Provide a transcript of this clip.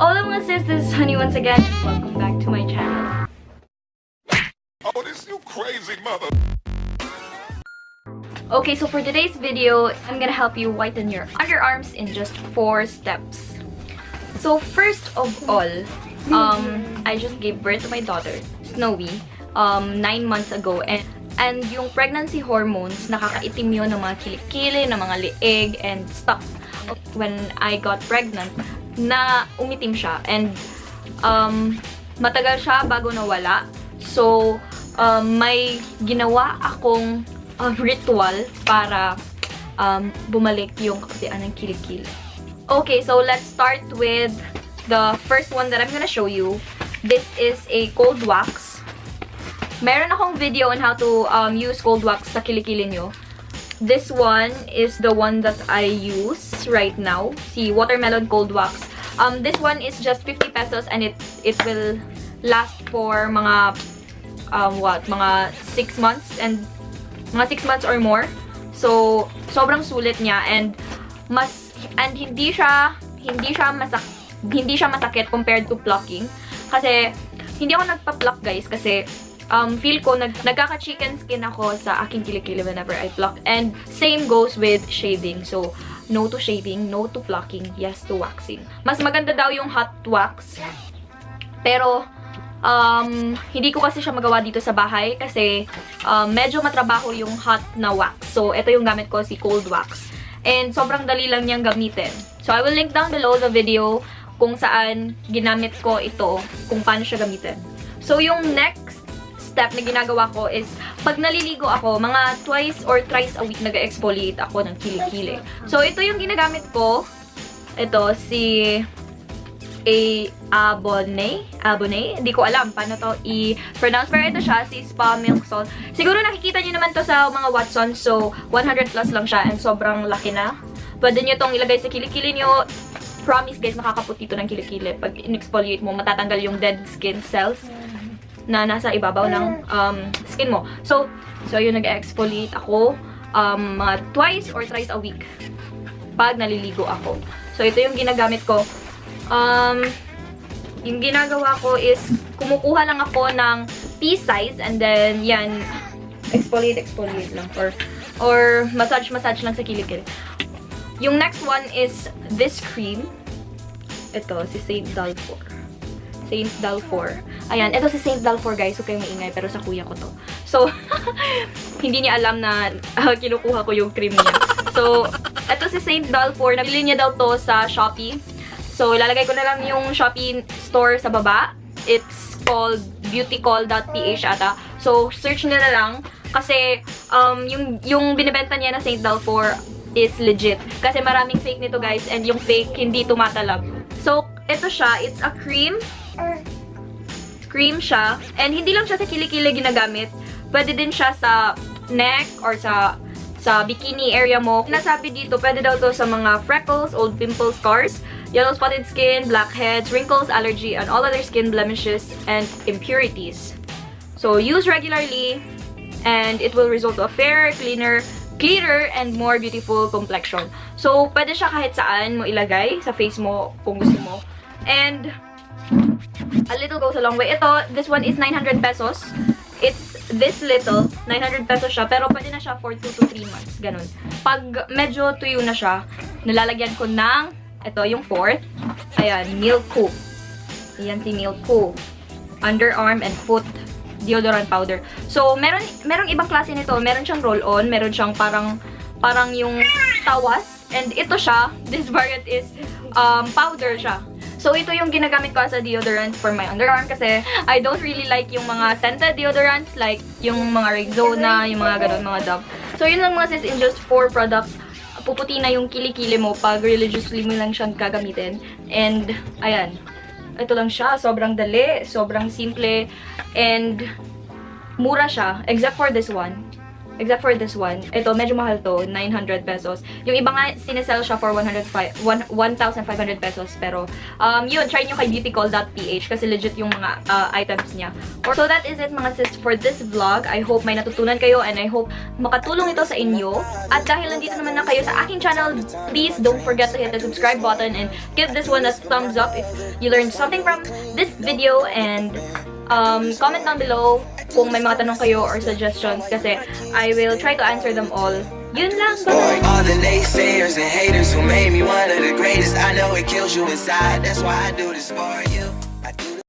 Hola mga sis, this is Honey once again, and welcome back to my channel. Oh, this you crazy mother. Okay, so for today's video, I'm gonna help you whiten your underarms in just 4 steps. So first of all, I just gave birth to my daughter, Snowy, 9 months ago, and yung pregnancy hormones, nakakaitim yun ng mga kilikili, ng mga liig, and stuff. When I got pregnant, na umitim siya, and matagal siya bago nawala. So, may ginawa akong ritual para bumalik yung kapian ng kilikili. Okay, so let's start with the first one that I'm gonna show you. This is a cold wax. Meron akong video on how to use cold wax sa kilikili nyo. This one is the one that I use right now. See, watermelon cold wax. This one is just 50 pesos and it will last for mga mga 6 months and mga 6 months or more. So, sobrang sulit niya, and hindi siya masakit compared to plucking. Kasi hindi ako nagpa-pluck, guys, kasi feel ko nagkaka-chicken skin ako sa aking kilikili whenever I pluck. And same goes with shaving. So, no to shaving, no to plucking, yes to waxing. Mas maganda daw yung hot wax. Pero, hindi ko kasi siya magawa dito sa bahay kasi medyo matrabaho yung hot na wax. So, ito yung gamit ko, si cold wax. And sobrang dali lang niyang gamitin. So, I will link down below the video kung saan ginamit ko ito, kung paano siya gamitin. So, yung next step na ginagawa ko is, pag naliligo ako, mga twice or thrice a week nag-exfoliate ako ng kilikili. So, ito yung ginagamit ko. Ito, si Abonné. Hindi ko alam paano to i-pronounce. Pero ito siya, si Spa Milk Salt. Siguro nakikita nyo naman to sa mga Watson. So, 100 plus lang siya and sobrang laki na. Pwede nyo tong ilagay sa kilikili nyo. Promise guys, nakakaputi to ng kilikili. Pag in-exfoliate mo, matatanggal yung dead skin cells na nasa ibabaw ng skin mo. So yun, nag-exfoliate ako mga twice or thrice a week pag naliligo ako. So, ito yung ginagamit ko. Yung ginagawa ko is, kumukuha lang ako ng pea size and then, yan, exfoliate lang. Or massage lang sa kilikili. Yung next one is this cream. Ito, si Saint Dalfor. Ayan, ito si Saint Dalfor, guys. So, kayo maingay, pero sa kuya ko to. So, hindi niya alam na kinukuha ko yung cream niya. So, ito si Saint Dalfor. Nabili niya daw to sa Shopee. So, ilalagay ko na lang yung Shopee store sa baba. It's called beautycall.ph ata. So, search nyo na lang. Kasi, yung binibenta niya na Saint Dalfor is legit. Kasi maraming fake nito, guys. And yung fake, hindi tumatalab. So, ito siya. It's a cream. Cream siya. And hindi lang siya sa kilikili ginagamit. Pwede din siya sa neck or sa bikini area mo. Nasabi dito, pwede daw to sa mga freckles, old pimple scars, yellow spotted skin, blackheads, wrinkles, allergy, and all other skin blemishes and impurities. So, use regularly and it will result to a fairer, clearer, and more beautiful complexion. So, pwede siya kahit saan mo ilagay sa face mo kung gusto mo. And a little goes a long way. This one is 900 pesos. It's this little, 900 pesos siya, pero pwede na siya for 2 to 3 months, ganun. Pag medyo tuyo na siya, nalalagyan ko ng, ito yung fourth, ayan, Milku. Ayan si Milku. Underarm and foot deodorant powder. So, merong ibang klase nito. Meron siyang roll-on, meron siyang parang yung tawas, and ito siya, this variant is powder siya. So, ito yung ginagamit ko as a deodorant for my underarm kasi I don't really like yung mga scented deodorants like yung mga Rexona, yung mga ganun, mga Dove. So, yun lang mga sis, in just 4 products, puputi na yung kilikili mo pag religiously mo lang siyang gagamitin. And, ayan. Ito lang siya. Sobrang dali, sobrang simple, and mura siya. Except for this one. Except for this one. Ito, medyo mahal to. 900 pesos. Yung iba nga, sinesell siya for 1,500 pesos. Pero, yun, try nyo kay beautycall.ph kasi legit yung mga items niya. So, that is it mga sis for this vlog. I hope may natutunan kayo and I hope makatulong ito sa inyo. At dahil nandito naman na kayo sa aking channel, please don't forget to hit the subscribe button and give this one a thumbs up if you learned something from this video. And comment down below kung may mga tanong kayo or suggestions kasi I will try to answer them all. Yun lang, bye! All the naysayers and haters who made me one of the greatest, I know it kills you inside. That's why I do this for you. I do this